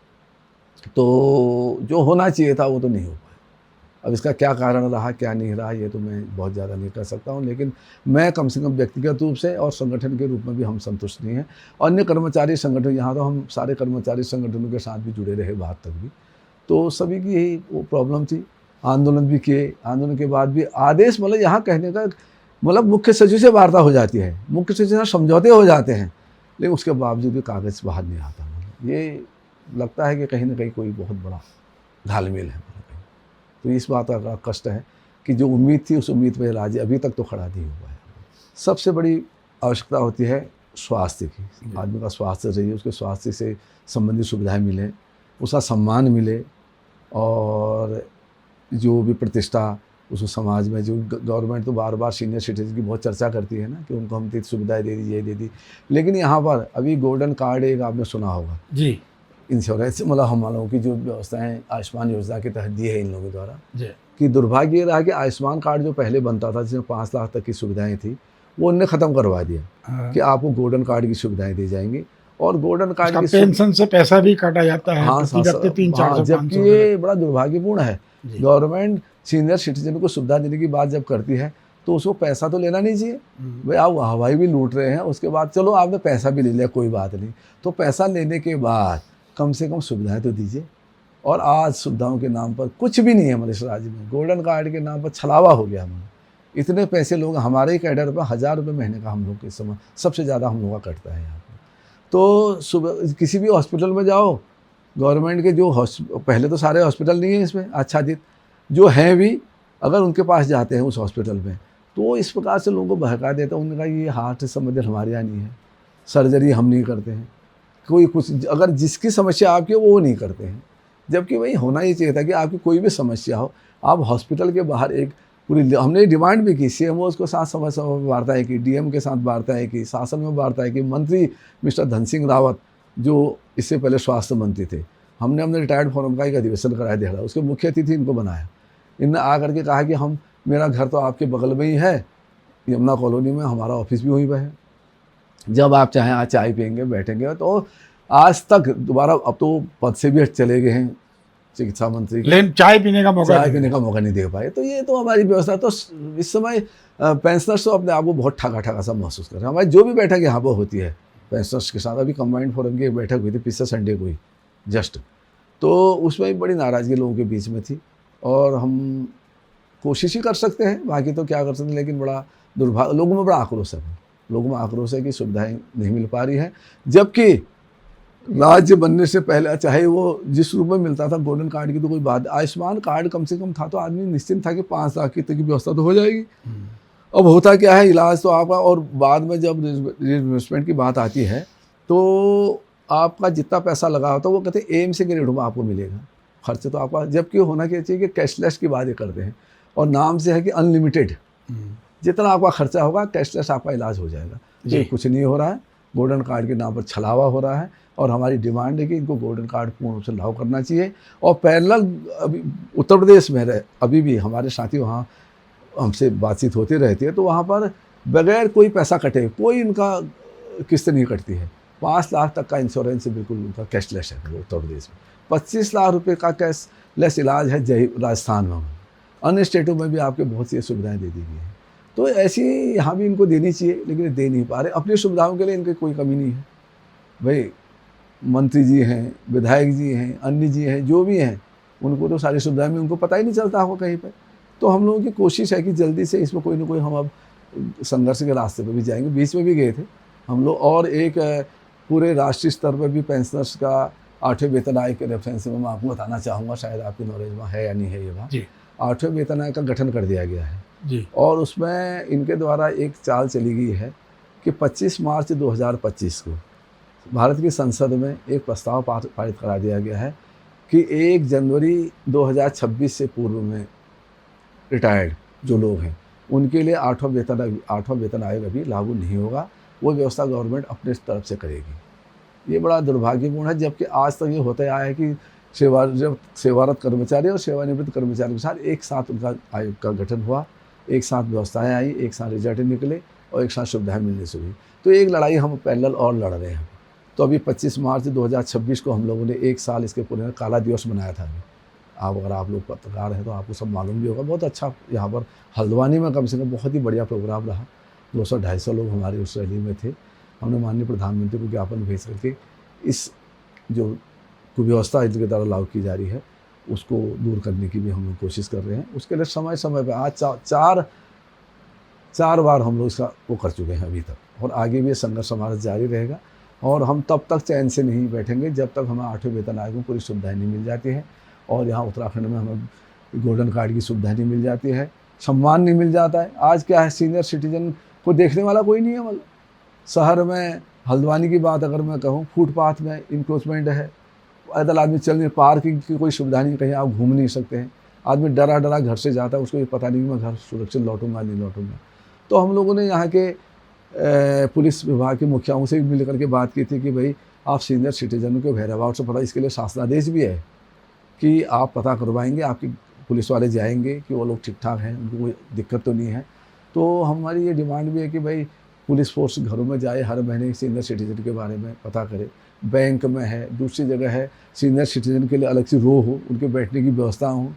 तो जो होना चाहिए था वो तो नहीं हो पाया। अब इसका क्या कारण रहा क्या नहीं रहा ये तो मैं बहुत ज़्यादा नहीं कह सकता हूँ, लेकिन मैं कम से कम व्यक्तिगत रूप से और संगठन के रूप में भी हम संतुष्ट नहीं हैं। अन्य कर्मचारी संगठन, यहाँ तो हम सारे कर्मचारी संगठनों के साथ भी जुड़े रहे बाहर तक भी, तो सभी की यही वो प्रॉब्लम थी। आंदोलन भी किए, आंदोलन के बाद भी आदेश मतलब यहाँ कहने का मतलब मुख्य सचिव से वार्ता हो जाती है, मुख्य सचिव से समझौते हो जाते हैं, लेकिन उसके बावजूद भी कागज़ बाहर नहीं आता। मतलब ये लगता है कि कहीं ना कहीं कोई बहुत बड़ा घालमेल है। तो इस बात का कष्ट है कि जो उम्मीद थी उस उम्मीद पर राज्य अभी तक तो खड़ा नहीं हुआ है। सबसे बड़ी आवश्यकता होती है स्वास्थ्य की, आदमी का स्वास्थ्य चाहिए, उसके स्वास्थ्य से संबंधित सुविधाएं मिलें, उसका सम्मान मिले, और जो भी प्रतिष्ठा उसको समाज में, जो गवर्नमेंट तो बार बार सीनियर सिटीजन की बहुत चर्चा करती है ना कि उनको हम सुविधाएं दे दी, ये दे दी, लेकिन यहाँ पर अभी गोल्डन कार्ड एक आपने सुना होगा जी, इंश्योरेंस, मतलब हम लोगों की जो व्यवस्थाएं आयुष्मान योजना के तहत दी है इन लोगों द्वारा, जी, कि दुर्भाग्य ये रहा कि आयुष्मान कार्ड जो पहले बनता था जिसमें 5 लाख तक की सुविधाएं थी, वो उनने ख़त्म करवा दिया। हाँ। कि आपको गोल्डन कार्ड की सुविधाएं दी जाएंगी, और गोल्डन कार्ड की पेंशन से पैसा भी काटा जाता है हाँ, प्रति व्यक्ति 300-400 जबकि ये बड़ा दुर्भाग्यपूर्ण है। जी। गवर्नमेंट सीनियर सिटीजन को सुविधा देने की बात जब करती है तो उसको पैसा तो लेना नहीं चाहिए। भाई आप हवाई भी लूट रहे हैं, उसके बाद चलो आपने पैसा भी ले लिया, कोई बात नहीं, तो पैसा लेने के बाद कम से कम सुविधाएं तो दीजिए। और आज सुविधाओं के नाम पर कुछ भी नहीं है हमारे इस राज्य में, गोल्डन कार्ड के नाम पर छलावा हो गया हमारा। इतने पैसे लोग, हमारे ही कैडर पर 1000 रुपये महीने का हम लोग के समय सबसे ज़्यादा हम लोग का कटता है यहाँ पर। तो सुबह किसी भी हॉस्पिटल में जाओ, गवर्नमेंट के जो पहले तो सारे हॉस्पिटल नहीं है इसमें आच्छादित, जो हैं भी अगर उनके पास जाते हैं उस हॉस्पिटल में, तो इस प्रकार से लोगों को बहका देता है। उन्होंने कहा ये हार्ट से संबंधित हमारे यहाँ नहीं है, सर्जरी हम नहीं करते हैं, कोई कुछ अगर जिसकी समस्या आपकी हो वो नहीं करते हैं। जबकि वही होना ही चाहिए था कि आपकी कोई भी समस्या हो, आप हॉस्पिटल के बाहर एक पूरी, हमने डिमांड भी की, CMO उसको साथ समय में वार्ताएँ की, DM के साथ वार्ताएँ की, शासन में वार्ताएँ की, मंत्री मिस्टर धन सिंह रावत जो इससे पहले स्वास्थ्य मंत्री थे, हमने रिटायर्ड फोरम का एक अधिवेशन कराया देहरा, उसके मुख्य अतिथि इनको बनाया। इनने आकर के कहा कि हम, मेरा घर तो आपके बगल में ही है, यमुना कॉलोनी में, हमारा ऑफिस भी वहीं पर है, जब आप चाहें आज चाय पियेंगे बैठेंगे। तो आज तक दोबारा, अब तो पद से भी चले गए हैं चिकित्सा मंत्री, लेकिन चाय पीने का मौका नहीं दे पाए। तो ये तो हमारी व्यवस्था, तो इस समय पेंशनर्स तो अपने आप को बहुत ठगा सा महसूस कर रहे हैं। हमारी जो भी बैठक यहाँ पर होती है पेंशनर्स के साथ, अभी कंबाइंड फोरम की एक बैठक हुई थी पिछले संडे को ही जस्ट, तो उसमें भी बड़ी नाराज़गी लोगों के बीच में थी। और हम कोशिश ही कर सकते हैं, बाकी तो क्या कर सकते हैं, लेकिन बड़ा दुर्भाग्य, लोगों में बड़ा आक्रोश है, लोगों में आक्रोश है कि सुविधाएं नहीं मिल पा रही हैं। जबकि राज्य बनने से पहले चाहे वो जिस रूप में मिलता था गोल्डन कार्ड की तो कोई बात, आयुष्मान कार्ड कम से कम था तो आदमी निश्चिंत था कि 5 लाख की तक की व्यवस्था तो हो जाएगी। अब होता क्या है, इलाज तो आपका, और बाद में जब इन्वेस्टमेंट की बात आती है तो आपका जितना पैसा लगा होता है वो कहते हैं एम्स के रेट में आपको मिलेगा, खर्च तो आपका, जबकि होना क्या चाहिए कि कैशलेस की बात करते हैं, और नाम से है कि अनलिमिटेड, जितना आपका खर्चा होगा कैशलेस आपका इलाज हो जाएगा। ये कुछ नहीं हो रहा है, गोल्डन कार्ड के नाम पर छलावा हो रहा है। और हमारी डिमांड है कि इनको गोल्डन कार्ड पूर्ण रूप से लागू करना चाहिए। और पैरेलल अभी उत्तर प्रदेश में रहे, अभी भी हमारे साथी वहाँ हमसे बातचीत होती रहती है, तो वहाँ पर बगैर कोई पैसा कटे कोई इनका किस्त नहीं कटती है। 5 लाख तक का इंश्योरेंस बिल्कुल उनका कैशलेस है उत्तर प्रदेश में। 25 लाख रुपए का कैशलेस इलाज है राजस्थान में, अन्य स्टेटों में भी आपके बहुत सी सुविधाएं दे दी गई हैं। तो ऐसी यहाँ भी इनको देनी चाहिए, लेकिन दे नहीं पा रहे। अपनी सुविधाओं के लिए इनकी कोई कमी नहीं है। भाई मंत्री जी हैं, विधायक जी हैं, अन्य जी हैं, जो भी हैं, उनको तो सारी सुविधाएं में उनको पता ही नहीं चलता हो कहीं पर। तो हम लोगों की कोशिश है कि जल्दी से इसमें कोई ना कोई हम अब संघर्ष के रास्ते पर भी जाएंगे। बीच में भी गए थे हम लोग, और एक पूरे राष्ट्रीय स्तर पर भी पेंशनर्स का 8वें वेतन आयोग के रेफरेंस में मैं आपको बताना चाहूँगा, शायद आपकी नॉलेज में है या नहीं है ये बात। 8वें वेतन आयोग का गठन कर दिया गया है जी। और उसमें इनके द्वारा एक चाल चली गई है कि 25 मार्च 2025 को भारत की संसद में एक प्रस्ताव पारित करा दिया गया है कि 1 जनवरी 2026 से पूर्व में रिटायर्ड जो लोग हैं उनके लिए 8वां वेतन आयोग अभी लागू नहीं होगा। वो व्यवस्था गवर्नमेंट अपने तरफ से करेगी। ये बड़ा दुर्भाग्यपूर्ण है, जबकि आज तक ये होता आया है कि जब सेवारत कर्मचारी और सेवानिवृत्त कर्मचारी के साथ एक साथ उनका आयोग का गठन हुआ, एक साथ व्यवस्थाएं आई, एक साथ रिजल्ट निकले और एक साथ सुविधाएं मिलने से हुई। तो एक लड़ाई हम पैरेलल और लड़ रहे हैं। तो अभी 25 मार्च 2026 को हम लोगों ने 1 साल इसके पूरे काला दिवस मनाया था अभी। अगर आप लोग पत्रकार हैं तो आपको सब मालूम भी होगा। बहुत अच्छा यहाँ पर हल्द्वानी में कम से कम बहुत ही बढ़िया प्रोग्राम रहा। 200-250 लोग हमारे उस रैली में थे। हमने माननीय प्रधानमंत्री को ज्ञापन भेज करके इस जो कुव्यवस्था इनके द्वारा लागू की जा रही है उसको दूर करने की भी हम लोग कोशिश कर रहे हैं। उसके लिए समय समय पर आज चार बार हम लोग इसका वो कर चुके हैं अभी तक, और आगे भी ये संघर्ष हमारा जारी रहेगा। और हम तब तक चैन से नहीं बैठेंगे जब तक हमें 8वें वेतन आयोग में पूरी सुविधाएं नहीं मिल जाती है, और यहाँ उत्तराखंड में हमें गोल्डन कार्ड की सुविधाएं नहीं मिल जाती है, सम्मान नहीं मिल जाता है। आज क्या है, सीनियर सिटीजन को देखने वाला कोई नहीं है। मतलब शहर में हल्द्वानी की बात अगर मैं कहूँ, फुटपाथ में इंक्रोचमेंट है, पैदल आदमी चलने, पार्किंग की कोई सुविधा नहीं, कहीं आप घूम नहीं सकते हैं। आदमी डरा डरा घर से जाता है, उसको ये पता नहीं कि मैं घर सुरक्षित लौटूंगा नहीं लौटूंगा। तो हम लोगों ने यहाँ के पुलिस विभाग के मुखियाओं से मिल करके बात की थी कि भाई आप सीनियर सिटीजन को भेराबाव से पता, इसके लिए शासनादेश भी है कि आप पता करवाएंगे, आपके पुलिस वाले जाएंगे कि वो लोग ठीक ठाक हैं, उनको कोई दिक्कत तो नहीं है। तो हमारी ये डिमांड भी है कि भाई पुलिस फोर्स घरों में जाए, हर महीने सीनियर सिटीजन के बारे में पता करे। बैंक में है, दूसरी जगह है, सीनियर सिटीजन के लिए अलग से रो हो, उनके बैठने की व्यवस्था हो,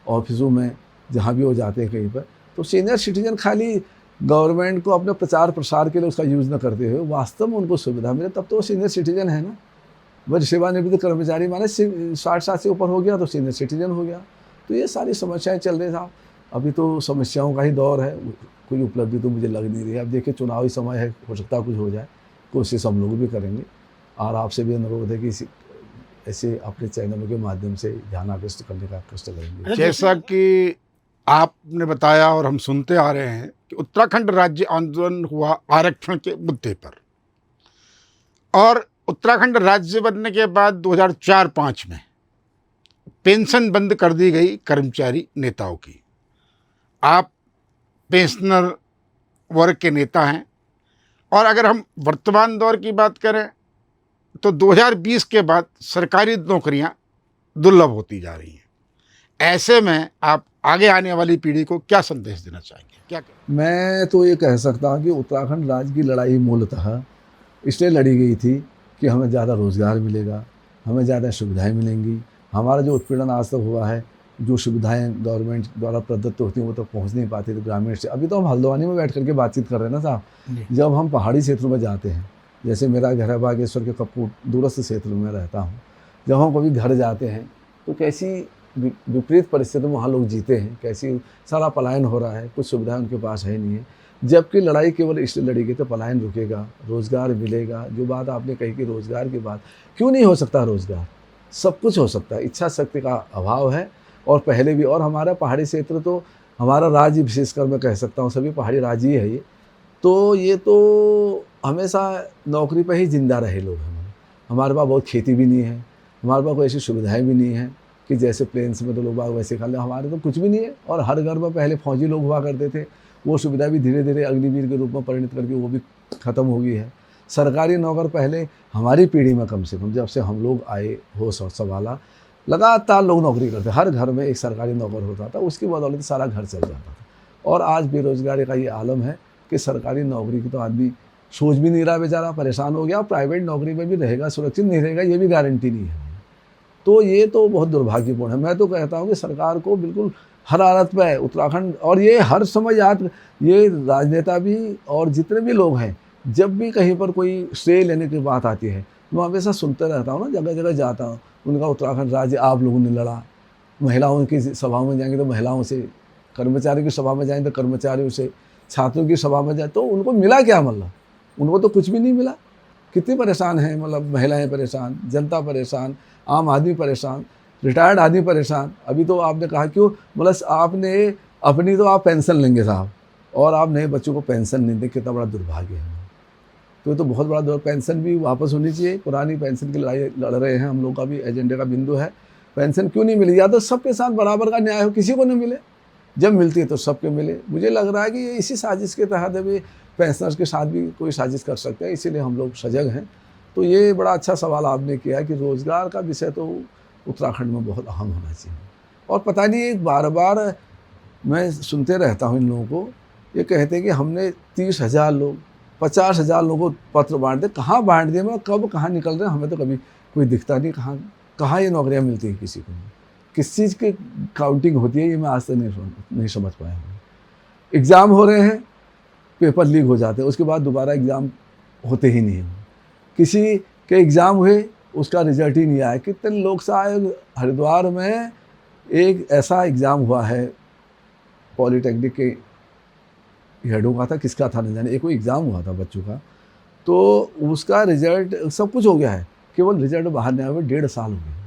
ऑफिसों में जहाँ भी वो जाते हैं कहीं पर। तो सीनियर सिटीजन खाली गवर्नमेंट को अपने प्रचार प्रसार के लिए उसका यूज़ न करते हुए वास्तव में उनको सुविधा मिले, तब तो वो सीनियर सिटीजन है ना। वह सेवानिवृत्त कर्मचारी माने 60 साल से ऊपर हो गया तो सीनियर सिटीजन हो गया। तो ये सारी समस्याएं चल रही साहब। अभी तो समस्याओं का ही दौर है, कोई उपलब्धि तो मुझे लग नहीं रही है। अब देखिए चुनावी समय है, हो सकता है कुछ हो जाए, कोशिश हम लोग भी करेंगे। और आपसे भी अनुरोध है कि ऐसे अपने चैनलों के माध्यम से ध्यान आकृष्ट करने का कष्ट करेंगे। जैसा कि आपने बताया और हम सुनते आ रहे हैं कि उत्तराखंड राज्य आंदोलन हुआ आरक्षण के मुद्दे पर, और उत्तराखंड राज्य बनने के बाद 2004-05 में पेंशन बंद कर दी गई कर्मचारी नेताओं की। आप पेंशनर वर्ग के नेता हैं, और अगर हम वर्तमान दौर की बात करें तो 2020 के बाद सरकारी नौकरियां दुर्लभ होती जा रही हैं। ऐसे में आप आगे आने वाली पीढ़ी को क्या संदेश देना चाहेंगे? क्या मैं तो ये कह सकता हूँ कि उत्तराखंड राज्य की लड़ाई मूलतः इसलिए लड़ी गई थी कि हमें ज़्यादा रोज़गार मिलेगा, हमें ज़्यादा सुविधाएं मिलेंगी। हमारा जो उत्पीड़न आज तक हुआ है, जो सुविधाएं गवर्नमेंट द्वारा प्रदत्त होती हैं वो तो पहुंच नहीं पाती थी ग्रामीण से। अभी तो हम हल्द्वानी में बैठ करके बातचीत कर रहे हैं ना साहब। जब हम पहाड़ी क्षेत्रों में जाते हैं, जैसे मेरा घर है बागेश्वर के कपूर दूरस्थ क्षेत्र में रहता हूँ, जब हम कभी घर जाते हैं तो कैसी विपरीत परिस्थिति में वहाँ लोग जीते हैं, कैसी सारा पलायन हो रहा है, कुछ सुविधाएं उनके पास है नहीं है। जबकि लड़ाई केवल इसलिए लड़ी गई तो पलायन रुकेगा, रोज़गार मिलेगा। जो बात आपने कही कि रोज़गार की बात, क्यों नहीं हो सकता रोज़गार? सब कुछ हो सकता है, इच्छा शक्ति का अभाव है। और पहले भी, और हमारा पहाड़ी क्षेत्र तो हमारा राज्य विशेषकर मैं कह सकता हूँ, सभी पहाड़ी राज्य ही है ये तो हमेशा नौकरी पर ही जिंदा रहे लोग हैं। हमारे पास बहुत खेती भी नहीं है, हमारे पास कोई ऐसी सुविधाएं भी नहीं है कि जैसे प्लेन्स में तो लोग बाग वैसे खा ले, हमारे तो कुछ भी नहीं है। और हर घर में पहले फौजी लोग हुआ करते थे, वो सुविधा भी धीरे धीरे अग्निवीर के रूप में परिणत करके वो भी ख़त्म हो गई है। सरकारी नौकर पहले हमारी पीढ़ी में कम से कम जब से हम लोग आए हो संभाला, लगातार लोग नौकरी करते, हर घर में एक सरकारी नौकर होता था, उसकी बदौलत सारा घर चल जाता था। और आज बेरोजगारी का ये आलम है कि सरकारी नौकरी की तो आदमी सोच भी नहीं रहा, बेचारा परेशान हो गया। प्राइवेट नौकरी में भी रहेगा, सुरक्षित नहीं रहेगा, ये भी गारंटी नहीं है। तो ये तो बहुत दुर्भाग्यपूर्ण है। मैं तो कहता हूँ कि सरकार को बिल्कुल हर हालत पे उत्तराखंड, और ये हर समय याद, ये राजनेता भी और जितने भी लोग हैं, जब भी कहीं पर कोई श्रेय लेने की बात आती है, मैं हमेशा सुनते रहता हूँ ना, जगह जगह जाता हूँ, उनका उत्तराखंड राज्य आप लोगों ने लड़ा। महिलाओं की सभा में जाएंगे तो महिलाओं से, कर्मचारी की सभा में जाएंगे तो कर्मचारियों से, छात्रों की सभा में जाए तो उनको मिला क्या? मतलब उनको तो कुछ भी नहीं मिला। कितनी परेशान हैं, मतलब महिलाएं परेशान, जनता परेशान, आम आदमी परेशान, रिटायर्ड आदमी परेशान। अभी तो आपने कहा क्यों, मतलब आपने अपनी तो आप पेंशन लेंगे साहब, और आप नए बच्चों को पेंशन नहीं दें, कितना बड़ा दुर्भाग्य है। तो ये तो बहुत बड़ा पेंशन भी वापस होनी चाहिए। पुरानी पेंशन की लड़ाई लड़ रहे हैं हम लोग, का भी एजेंडे का बिंदु है। पेंशन क्यों नहीं मिली? या तो सबके साथ बराबर का न्याय हो, किसी को नहीं मिले, जब मिलती है तो सबके मिले। मुझे लग रहा है कि ये इसी साजिश के तहत अभी पेंशनर्स के साथ भी कोई साजिश कर सकते हैं, इसीलिए हम लोग सजग हैं। तो ये बड़ा अच्छा सवाल आपने किया कि रोज़गार का विषय तो उत्तराखंड में बहुत अहम होना चाहिए। और पता नहीं, एक बार बार मैं सुनते रहता हूँ इन लोगों को ये कहते हैं कि हमने 30,000 लोग 50,000 लोगों को पत्र बांट दे, कहाँ बांट दिए, मतलब कब कहाँ निकल रहे हैं हमें तो कभी कोई दिखता नहीं, कहाँ कहाँ ये नौकरियाँ मिलती हैं किसी को, किस चीज़ की काउंटिंग होती है ये मैं आज तक नहीं समझ पाया हूँ। एग्ज़ाम हो रहे हैं, पेपर लीक हो जाते हैं, उसके बाद दोबारा एग्ज़ाम होते ही नहीं हैं। किसी के एग्ज़ाम हुए, उसका रिजल्ट ही नहीं आया। कितने लोग से आए, हरिद्वार में एक ऐसा एग्ज़ाम हुआ है पॉलिटेक्निक के हेडों का था, किसका था नहीं जाने, एक कोई एग्ज़ाम हुआ था बच्चों का, तो उसका रिजल्ट सब कुछ हो गया है, केवल रिजल्ट बाहर नहीं आया हुआ, 1.5 साल हो गए।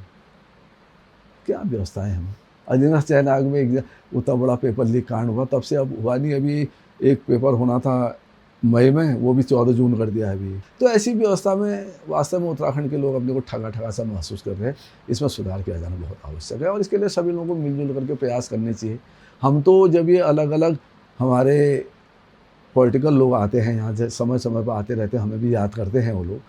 क्या व्यवस्था है हम अजीनस चैनाग में एग्जाम, उतना बड़ा पेपर लीक कांड हुआ, तब से अब हुआ नहीं। अभी एक पेपर होना था मई में, वो भी 14 जून कर दिया है अभी। तो ऐसी व्यवस्था में वास्तव में उत्तराखंड के लोग अपने को ठगा ठगा सा महसूस कर रहे हैं। इसमें सुधार किया जाना बहुत आवश्यक है और इसके लिए सभी लोगों को मिलजुल करके प्रयास करने चाहिए। हम तो जब ये अलग अलग हमारे पॉलिटिकल लोग आते हैं यहाँ से, समय समय पर आते रहते हैं, हमें भी याद करते हैं वो लोग,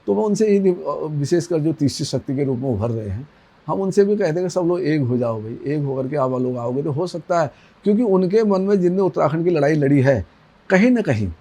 तो मैं उनसे ही विशेषकर जो तीसरी शक्ति के रूप में उभर रहे हैं, हम उनसे भी कहते हैं कि सब लोग एक हो जाओ भाई, एक होकर के आप लोग आओगे तो हो सकता है, क्योंकि उनके मन में जिनने उत्तराखंड की लड़ाई लड़ी है, कहीं ना कहीं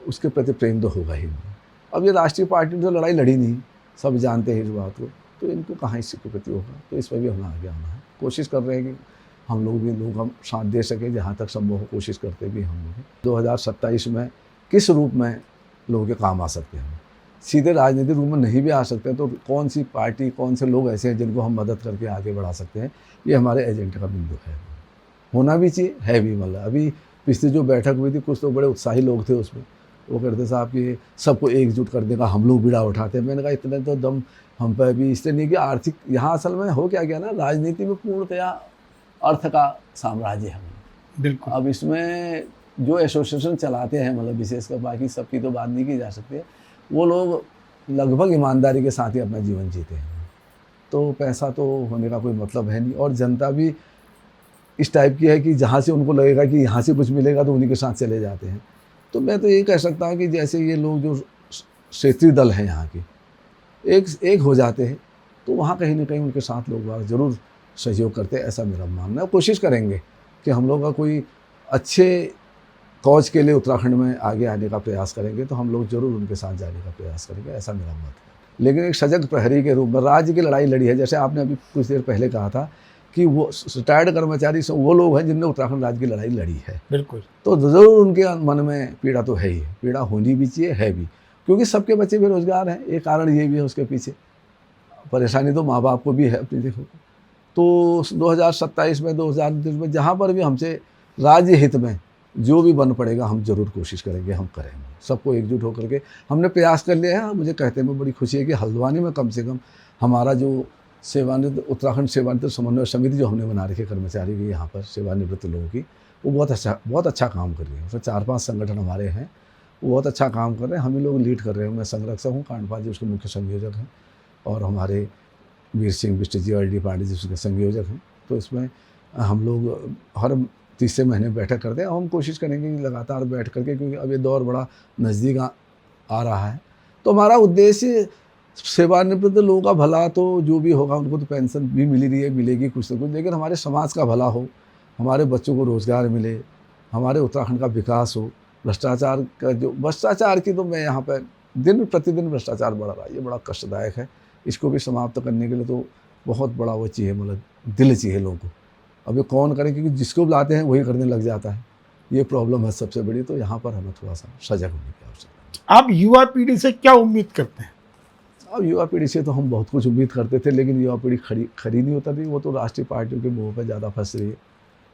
उसके प्रति प्रेम तो होगा ही नहीं। अब ये राष्ट्रीय पार्टी ने तो लड़ाई लड़ी नहीं, सब जानते हैं इस बात को, तो इनको कहाँ इसके प्रति होगा। तो इस पर भी हमें आगे आना है, कोशिश कर रहे हैं कि हम लोग भी लोग हम साथ दे सकें, जहाँ तक संभव हो कोशिश करते भी हम लोग 2027 में किस रूप में लोगों के काम आ सकते हैं। सीधे राजनीतिक रूप में नहीं भी आ सकते हैं तो कौन सी पार्टी, कौन से लोग ऐसे हैं जिनको हम मदद करके आगे बढ़ा सकते हैं, ये हमारे एजेंडे का बिंदु है, होना भी चाहिए, है भी। मतलब अभी पिछली जो बैठक हुई थी, कुछ तो बड़े उत्साही लोग थे उसमें, वो कहते साहब कि सबको एकजुट करने का हम लोग बीड़ा उठाते हैं। मैंने कहा इतने तो दम हम पे भी इसलिए नहीं कि आर्थिक, यहाँ असल में हो क्या गया ना, राजनीति में पूर्णतया अर्थ का साम्राज्य है। बिल्कुल। अब इसमें जो एसोसिएशन चलाते हैं, मतलब विशेषकर, बाकी सबकी तो बात नहीं की जा सकती है, वो लोग लगभग ईमानदारी के साथ ही अपना जीवन जीते हैं। तो पैसा तो होने का कोई मतलब है नहीं, और जनता भी इस टाइप की है कि जहाँ से उनको लगेगा कि यहाँ से कुछ मिलेगा तो उन्हीं के साथ चले जाते हैं। तो मैं तो यही कह सकता हूँ कि जैसे ये लोग जो क्षेत्रीय दल हैं यहाँ के एक हो जाते हैं, तो वहाँ कहीं ना कहीं उनके साथ लोग ज़रूर सहयोग करते हैं, ऐसा मेरा मानना है। कोशिश करेंगे कि हम लोग का कोई अच्छे कॉज के लिए उत्तराखंड में आगे आने का प्रयास करेंगे, तो हम लोग ज़रूर उनके साथ जाने का प्रयास करेंगे, ऐसा मेरा मत है। लेकिन एक सजग प्रहरी के रूप में राज्य की लड़ाई लड़ी है, जैसे आपने अभी कुछ देर पहले कहा था कि वो रिटायर्ड कर्मचारी से वो लोग हैं जिनने उत्तराखंड राज्य की लड़ाई लड़ी है। बिल्कुल। तो ज़रूर उनके मन में पीड़ा तो है ही है, पीड़ा होनी भी चाहिए, है भी, क्योंकि सबके बच्चे बेरोजगार हैं। एक कारण ये भी है उसके पीछे, परेशानी तो माँ बाप को भी है अपनी। देखो तो 2027 में 2029 में जहाँ पर भी हमसे राज्य हित में जो भी बन पड़ेगा, हम जरूर कोशिश करेंगे, हम करेंगे, सबको एकजुट होकर के। हमने प्रयास कर लिया है। मुझे कहते में बड़ी खुशी है कि हल्द्वानी में कम से कम हमारा जो सेवानिवृत्त उत्तराखंड सेवानिवृत्त समन्वय समिति जो हमने बना रखी है कर्मचारी की, यहाँ पर सेवानिवृत्त लोगों की, वो बहुत अच्छा काम कर रही है। उसमें 4-5 संगठन हमारे हैं, वो बहुत अच्छा काम कर रहे हैं, हम ही लोग लीड कर रहे हैं। मैं संरक्षक हूँ, कांडपाल जी उसके मुख्य संयोजक हैं, और हमारे वीर सिंह बिष्ट जी और डी पांडे जी उसके संयोजक हैं। तो इसमें हम लोग हर तीसरे महीने बैठक करते हैं, और हम कोशिश करेंगे कि लगातार बैठ करके, क्योंकि अब ये दौर बड़ा नज़दीक आ रहा है। तो हमारा उद्देश्य सेवानिवृत्त लोगों का भला, तो जो भी होगा उनको तो पेंशन भी मिल रही है, मिलेगी कुछ ना कुछ, लेकिन हमारे समाज का भला हो, हमारे बच्चों को रोज़गार मिले, हमारे उत्तराखंड का विकास हो। भ्रष्टाचार की तो मैं यहाँ पर दिन प्रतिदिन भ्रष्टाचार बढ़ रहा है, ये बड़ा कष्टदायक है। इसको भी समाप्त करने के लिए तो बहुत बड़ा वो चाहिए, मतलब दिल चाहिए लोगों को। अब ये कौन करे, क्योंकि जिसको बुलाते हैं वही करने लग जाता है, ये प्रॉब्लम है सबसे बड़ी। तो यहाँ पर हमें थोड़ा सा सजग होने की आवश्यकता है। आप युवा पीढ़ी से क्या उम्मीद करते हैं? अब युवा पीढ़ी से तो हम बहुत कुछ उम्मीद करते थे, लेकिन युवा पीढ़ी खड़ी नहीं होता थी, वो तो राष्ट्रीय पार्टियों के मुँह पर ज़्यादा फंस रही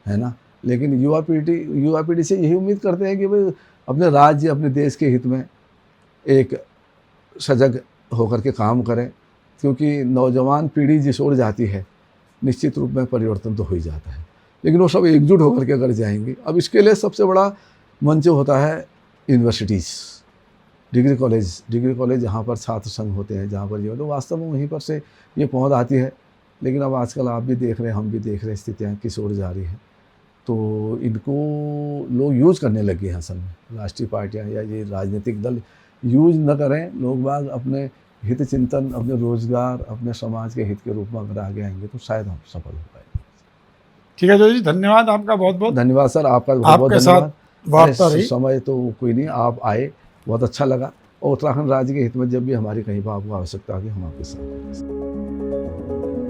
है ना। लेकिन युवा पीढ़ी से यही उम्मीद करते हैं कि भाई अपने राज्य, अपने देश के हित में एक सजग होकर के काम करें, क्योंकि नौजवान पीढ़ी जिस ओर जाती है निश्चित रूप में परिवर्तन तो हो ही जाता है, लेकिन वो सब एकजुट होकर के अगर जाएंगे। अब इसके लिए सबसे बड़ा मंच होता है यूनिवर्सिटीज़, डिग्री कॉलेज जहाँ पर छात्र संघ होते हैं, जहाँ पर ये तो वास्तव में वहीं पर से ये पहुँच आती है। लेकिन अब आजकल आप भी देख रहे हैं, हम भी देख रहे हैं, स्थितियाँ किस ओर जा रही हैं। तो इनको लोग यूज़ करने लगे हैं असल में, राष्ट्रीय पार्टियाँ या ये राजनीतिक दल यूज़ न करें, लोग बाग अपने हित चिंतन, अपने रोजगार, अपने समाज के हित के रूप में अगर आगे आएंगे तो शायद हम सफल हो पाएंगे। ठीक है जोशी, धन्यवाद आपका, बहुत बहुत धन्यवाद सर, आपका बहुत बहुत धन्यवाद। वार्ता ऐसे रही। समय तो कोई नहीं, आप आए, बहुत अच्छा लगा। और उत्तराखंड राज्य के हित में जब भी हमारी कहीं पर आपको आवश्यकता होगी, हम आपके साथ हैं।